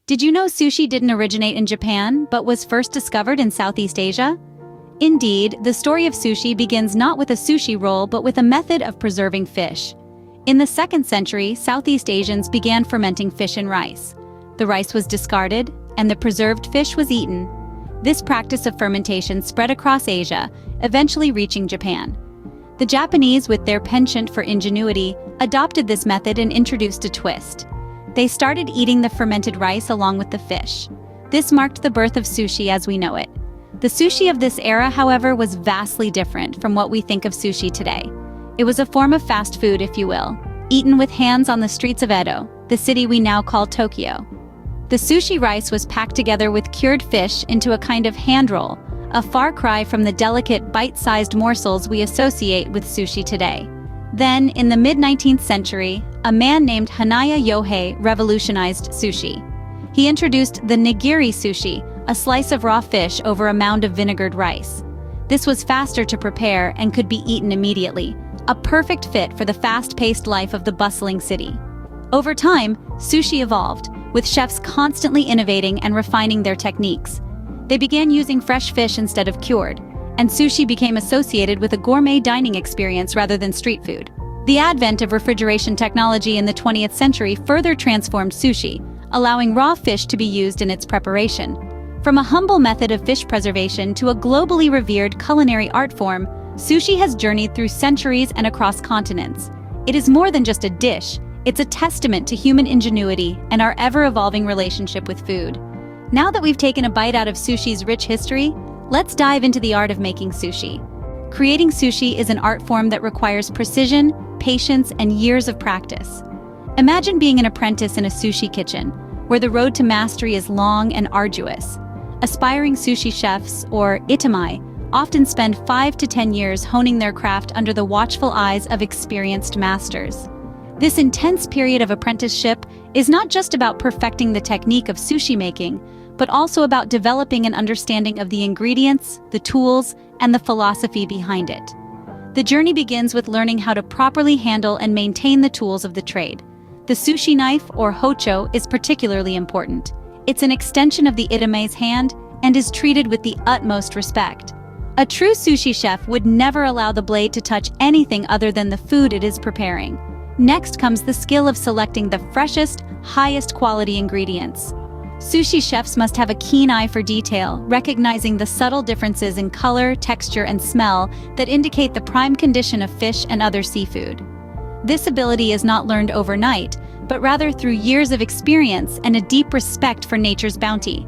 Did you know sushi didn't originate in Japan, but was first discovered in Southeast Asia? Indeed, the story of sushi begins not with a sushi roll but with a method of preserving fish. In the 2nd century, Southeast Asians began fermenting fish in rice. The rice was discarded, and the preserved fish was eaten. This practice of fermentation spread across Asia, eventually reaching Japan. The Japanese, with their penchant for ingenuity, adopted this method and introduced a twist. They started eating the fermented rice along with the fish. This marked the birth of sushi as we know it. The sushi of this era, however, was vastly different from what we think of sushi today. It was a form of fast food, if you will, eaten with hands on the streets of Edo, the city we now call Tokyo. The sushi rice was packed together with cured fish into a kind of hand roll, a far cry from the delicate, bite-sized morsels we associate with sushi today. Then, in the mid-19th century, a man named Hanaya Yohei revolutionized sushi. He introduced the nigiri sushi, a slice of raw fish over a mound of vinegared rice. This was faster to prepare and could be eaten immediately, a perfect fit for the fast-paced life of the bustling city. Over time, sushi evolved, with chefs constantly innovating and refining their techniques. They began using fresh fish instead of cured, and sushi became associated with a gourmet dining experience rather than street food. The advent of refrigeration technology in the 20th century further transformed sushi, allowing raw fish to be used in its preparation. From a humble method of fish preservation to a globally revered culinary art form, sushi has journeyed through centuries and across continents. It is more than just a dish, it's a testament to human ingenuity and our ever-evolving relationship with food. Now that we've taken a bite out of sushi's rich history, let's dive into the art of making sushi. Creating sushi is an art form that requires precision, patience, and years of practice. Imagine being an apprentice in a sushi kitchen, where the road to mastery is long and arduous. Aspiring sushi chefs, or itamai, often spend 5 to 10 years honing their craft under the watchful eyes of experienced masters. This intense period of apprenticeship is not just about perfecting the technique of sushi making, but also about developing an understanding of the ingredients, the tools, and the philosophy behind it. The journey begins with learning how to properly handle and maintain the tools of the trade. The sushi knife, or hocho, is particularly important. It's an extension of the itamai's hand and is treated with the utmost respect. A true sushi chef would never allow the blade to touch anything other than the food it is preparing. Next comes the skill of selecting the freshest, highest quality ingredients. Sushi chefs must have a keen eye for detail, recognizing the subtle differences in color, texture, and smell that indicate the prime condition of fish and other seafood. This ability is not learned overnight, but rather through years of experience and a deep respect for nature's bounty.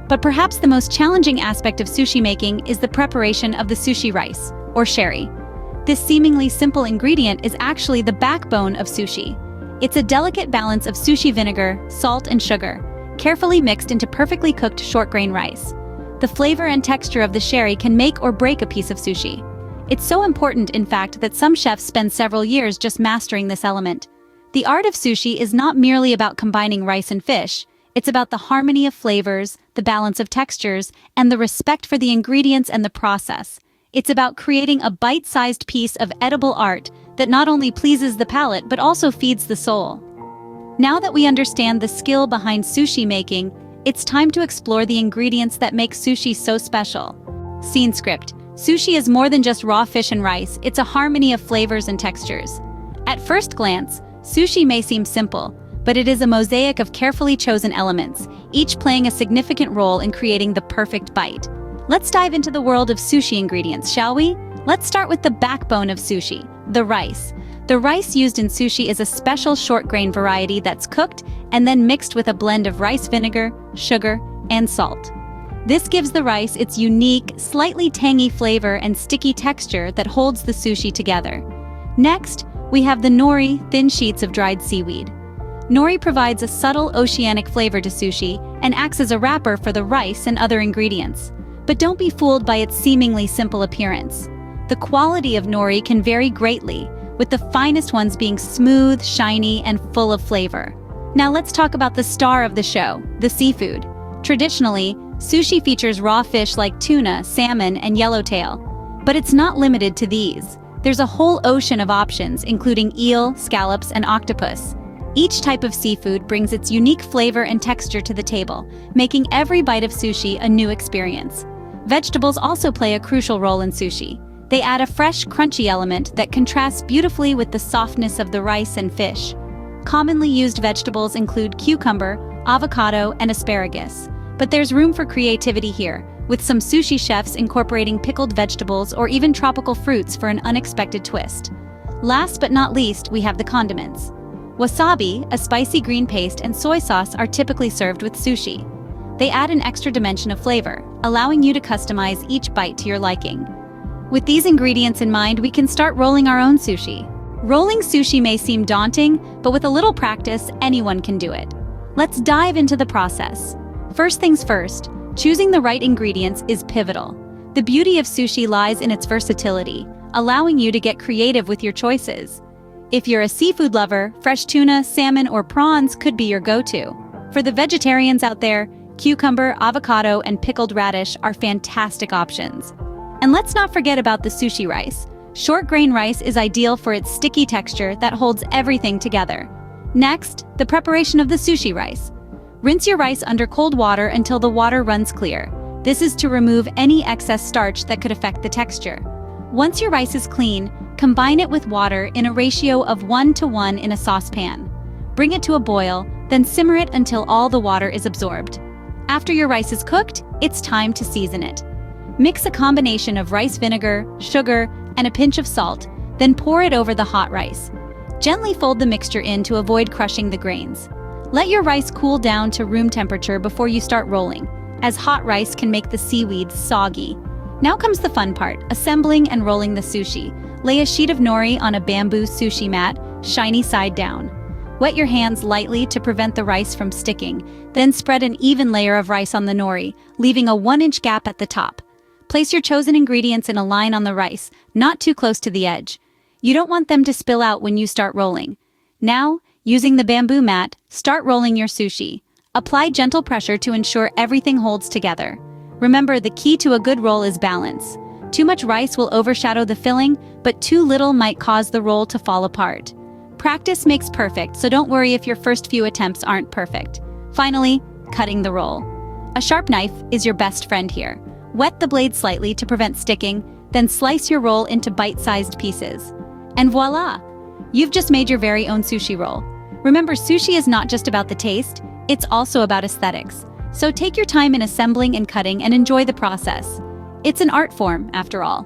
But perhaps the most challenging aspect of sushi making is the preparation of the sushi rice, or sherry. This seemingly simple ingredient is actually the backbone of sushi. It's a delicate balance of sushi vinegar, salt, and sugar, carefully mixed into perfectly cooked short-grain rice. The flavor and texture of the sherry can make or break a piece of sushi. It's so important, in fact, that some chefs spend several years just mastering this element. The art of sushi is not merely about combining rice and fish. It's about the harmony of flavors, the balance of textures, and the respect for the ingredients and the process. It's about creating a bite-sized piece of edible art that not only pleases the palate but also feeds the soul. Now that we understand the skill behind sushi making, it's time to explore the ingredients that make sushi so special. Scene script. Sushi is more than just raw fish and rice, it's a harmony of flavors and textures. At first glance, sushi may seem simple, but it is a mosaic of carefully chosen elements, each playing a significant role in creating the perfect bite. Let's dive into the world of sushi ingredients, shall we? Let's start with the backbone of sushi, the rice. The rice used in sushi is a special short-grain variety that's cooked and then mixed with a blend of rice vinegar, sugar, and salt. This gives the rice its unique, slightly tangy flavor and sticky texture that holds the sushi together. Next, we have the nori, thin sheets of dried seaweed. Nori provides a subtle oceanic flavor to sushi and acts as a wrapper for the rice and other ingredients. But don't be fooled by its seemingly simple appearance. The quality of nori can vary greatly, with the finest ones being smooth, shiny, and full of flavor. Now let's talk about the star of the show, the seafood. Traditionally, sushi features raw fish like tuna, salmon, and yellowtail. But it's not limited to these. There's a whole ocean of options, including eel, scallops, and octopus. Each type of seafood brings its unique flavor and texture to the table, making every bite of sushi a new experience. Vegetables also play a crucial role in sushi. They add a fresh, crunchy element that contrasts beautifully with the softness of the rice and fish. Commonly used vegetables include cucumber, avocado, and asparagus. But there's room for creativity here, with some sushi chefs incorporating pickled vegetables or even tropical fruits for an unexpected twist. Last but not least, we have the condiments. Wasabi, a spicy green paste, and soy sauce are typically served with sushi. They add an extra dimension of flavor, allowing you to customize each bite to your liking. With these ingredients in mind, we can start rolling our own sushi. Rolling sushi may seem daunting, but with a little practice, anyone can do it. Let's dive into the process. First things first, choosing the right ingredients is pivotal. The beauty of sushi lies in its versatility, allowing you to get creative with your choices. If you're a seafood lover, fresh tuna, salmon, or prawns could be your go-to. For the vegetarians out there, cucumber, avocado, and pickled radish are fantastic options. And let's not forget about the sushi rice. Short grain rice is ideal for its sticky texture that holds everything together. Next, the preparation of the sushi rice. Rinse your rice under cold water until the water runs clear. This is to remove any excess starch that could affect the texture. Once your rice is clean, combine it with water in a ratio of 1:1 in a saucepan. Bring it to a boil, then simmer it until all the water is absorbed. After your rice is cooked, it's time to season it. Mix a combination of rice vinegar, sugar, and a pinch of salt, then pour it over the hot rice. Gently fold the mixture in to avoid crushing the grains. Let your rice cool down to room temperature before you start rolling, as hot rice can make the seaweed soggy. Now comes the fun part, assembling and rolling the sushi. Lay a sheet of nori on a bamboo sushi mat, shiny side down. Wet your hands lightly to prevent the rice from sticking, then spread an even layer of rice on the nori, leaving a 1-inch gap at the top. Place your chosen ingredients in a line on the rice, not too close to the edge. You don't want them to spill out when you start rolling. Now, using the bamboo mat, start rolling your sushi. Apply gentle pressure to ensure everything holds together. Remember, the key to a good roll is balance. Too much rice will overshadow the filling, but too little might cause the roll to fall apart. Practice makes perfect, so don't worry if your first few attempts aren't perfect. Finally, cutting the roll. A sharp knife is your best friend here. Wet the blade slightly to prevent sticking, then slice your roll into bite-sized pieces. And voila! You've just made your very own sushi roll. Remember, sushi is not just about the taste, it's also about aesthetics. So take your time in assembling and cutting and enjoy the process. It's an art form, after all.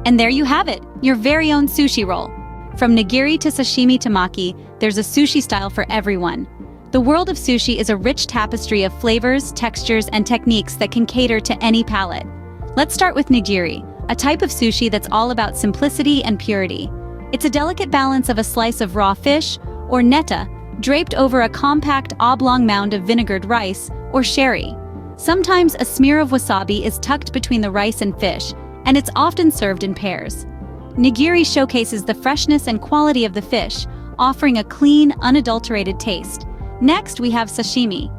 And there you have it, your very own sushi roll. From nigiri to sashimi to maki, there's a sushi style for everyone. The world of sushi is a rich tapestry of flavors, textures, and techniques that can cater to any palate. Let's start with nigiri, a type of sushi that's all about simplicity and purity. It's a delicate balance of a slice of raw fish, or neta, draped over a compact oblong mound of vinegared rice, or sherry. Sometimes a smear of wasabi is tucked between the rice and fish, and it's often served in pairs. Nigiri showcases the freshness and quality of the fish, offering a clean, unadulterated taste. Next, we have sashimi.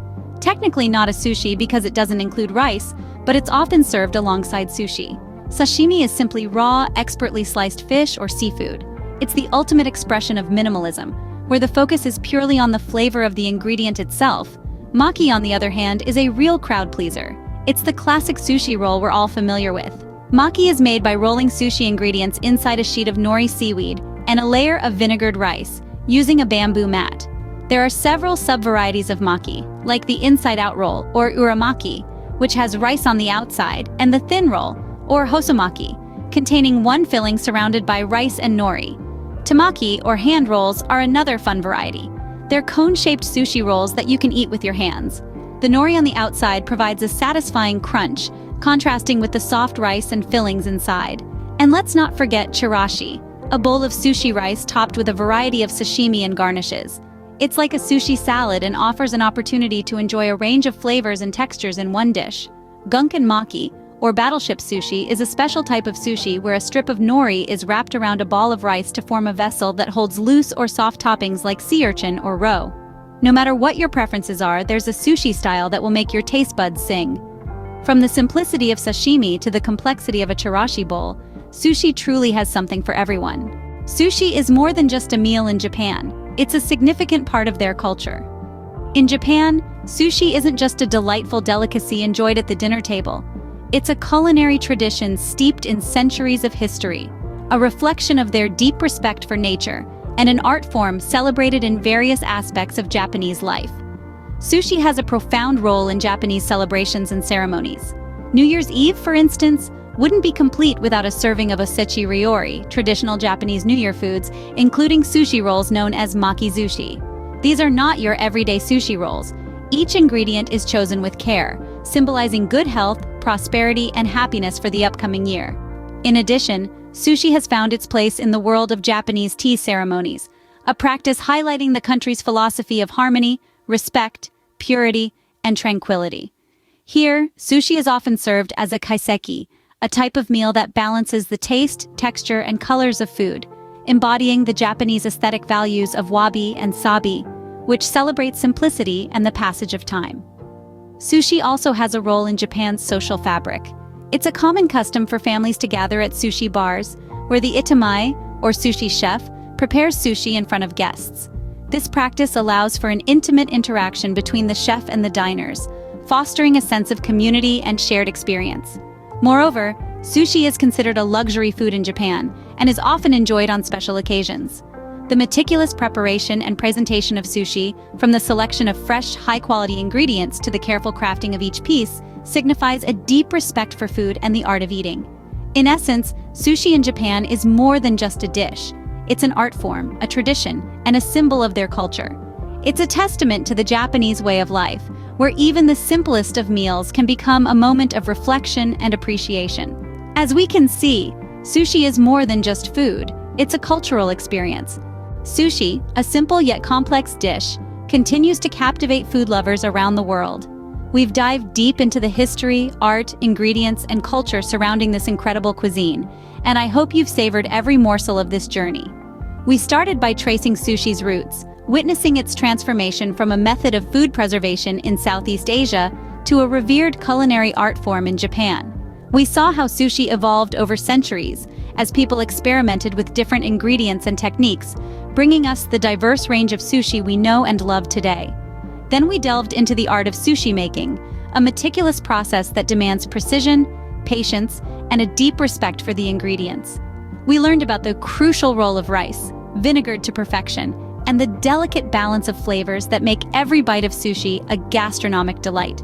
Technically not a sushi because it doesn't include rice, but it's often served alongside sushi. Sashimi is simply raw, expertly sliced fish or seafood. It's the ultimate expression of minimalism, where the focus is purely on the flavor of the ingredient itself. Maki, on the other hand, is a real crowd pleaser. It's the classic sushi roll we're all familiar with. Maki is made by rolling sushi ingredients inside a sheet of nori seaweed and a layer of vinegared rice, using a bamboo mat. There are several sub-varieties of maki, like the inside-out roll, or uramaki, which has rice on the outside, and the thin roll, or hosomaki, containing one filling surrounded by rice and nori. Tamaki, or hand rolls, are another fun variety. They're cone-shaped sushi rolls that you can eat with your hands. The nori on the outside provides a satisfying crunch, contrasting with the soft rice and fillings inside. And let's not forget chirashi, a bowl of sushi rice topped with a variety of sashimi and garnishes. It's like a sushi salad and offers an opportunity to enjoy a range of flavors and textures in one dish. Gunkan maki, or battleship sushi, is a special type of sushi where a strip of nori is wrapped around a ball of rice to form a vessel that holds loose or soft toppings like sea urchin or roe. No matter what your preferences are, there's a sushi style that will make your taste buds sing. From the simplicity of sashimi to the complexity of a chirashi bowl, sushi truly has something for everyone. Sushi is more than just a meal in Japan. It's a significant part of their culture. In Japan, sushi isn't just a delightful delicacy enjoyed at the dinner table. It's a culinary tradition steeped in centuries of history, a reflection of their deep respect for nature, and an art form celebrated in various aspects of Japanese life. Sushi has a profound role in Japanese celebrations and ceremonies. New Year's Eve, for instance, wouldn't be complete without a serving of osechi ryori, traditional Japanese New Year foods, including sushi rolls known as makizushi. These are not your everyday sushi rolls. Each ingredient is chosen with care, symbolizing good health, prosperity, and happiness for the upcoming year. In addition, sushi has found its place in the world of Japanese tea ceremonies, a practice highlighting the country's philosophy of harmony, respect, purity, and tranquility. Here, sushi is often served as a kaiseki, a type of meal that balances the taste, texture, and colors of food, embodying the Japanese aesthetic values of wabi and sabi, which celebrate simplicity and the passage of time. Sushi also has a role in Japan's social fabric. It's a common custom for families to gather at sushi bars, where the itamai, or sushi chef, prepares sushi in front of guests. This practice allows for an intimate interaction between the chef and the diners, fostering a sense of community and shared experience. Moreover, sushi is considered a luxury food in Japan and is often enjoyed on special occasions. The meticulous preparation and presentation of sushi, from the selection of fresh, high-quality ingredients to the careful crafting of each piece, signifies a deep respect for food and the art of eating. In essence, sushi in Japan is more than just a dish. It's an art form, a tradition, and a symbol of their culture. It's a testament to the Japanese way of life, where even the simplest of meals can become a moment of reflection and appreciation. As we can see, sushi is more than just food. It's a cultural experience. Sushi, a simple yet complex dish, continues to captivate food lovers around the world. We've dived deep into the history, art, ingredients, and culture surrounding this incredible cuisine, and I hope you've savored every morsel of this journey. We started by tracing sushi's roots, witnessing its transformation from a method of food preservation in Southeast Asia to a revered culinary art form in Japan. We saw how sushi evolved over centuries as people experimented with different ingredients and techniques, bringing us the diverse range of sushi we know and love today. Then we delved into the art of sushi making, a meticulous process that demands precision, patience, and a deep respect for the ingredients. We learned about the crucial role of rice, vinegared to perfection, and the delicate balance of flavors that make every bite of sushi a gastronomic delight.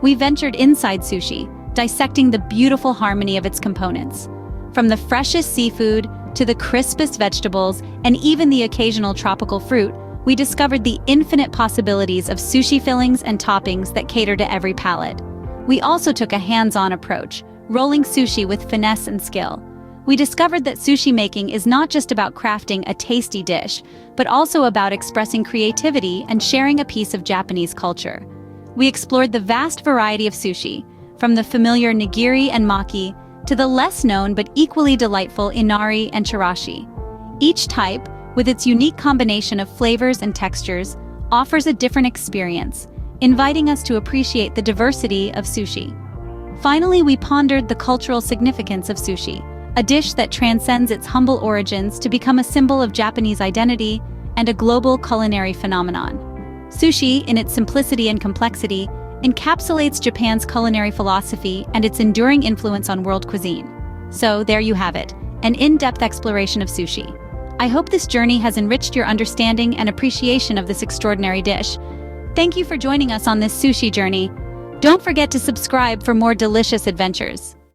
We ventured inside sushi, dissecting the beautiful harmony of its components. From the freshest seafood to the crispest vegetables and even the occasional tropical fruit, we discovered the infinite possibilities of sushi fillings and toppings that cater to every palate. We also took a hands-on approach, rolling sushi with finesse and skill. We discovered that sushi making is not just about crafting a tasty dish, but also about expressing creativity and sharing a piece of Japanese culture. We explored the vast variety of sushi, from the familiar nigiri and maki to the less-known but equally delightful inari and chirashi. Each type, with its unique combination of flavors and textures, offers a different experience, inviting us to appreciate the diversity of sushi. Finally, we pondered the cultural significance of sushi, a dish that transcends its humble origins to become a symbol of Japanese identity and a global culinary phenomenon. Sushi, in its simplicity and complexity, encapsulates Japan's culinary philosophy and its enduring influence on world cuisine. So, there you have it, an in-depth exploration of sushi. I hope this journey has enriched your understanding and appreciation of this extraordinary dish. Thank you for joining us on this sushi journey. Don't forget to subscribe for more delicious adventures.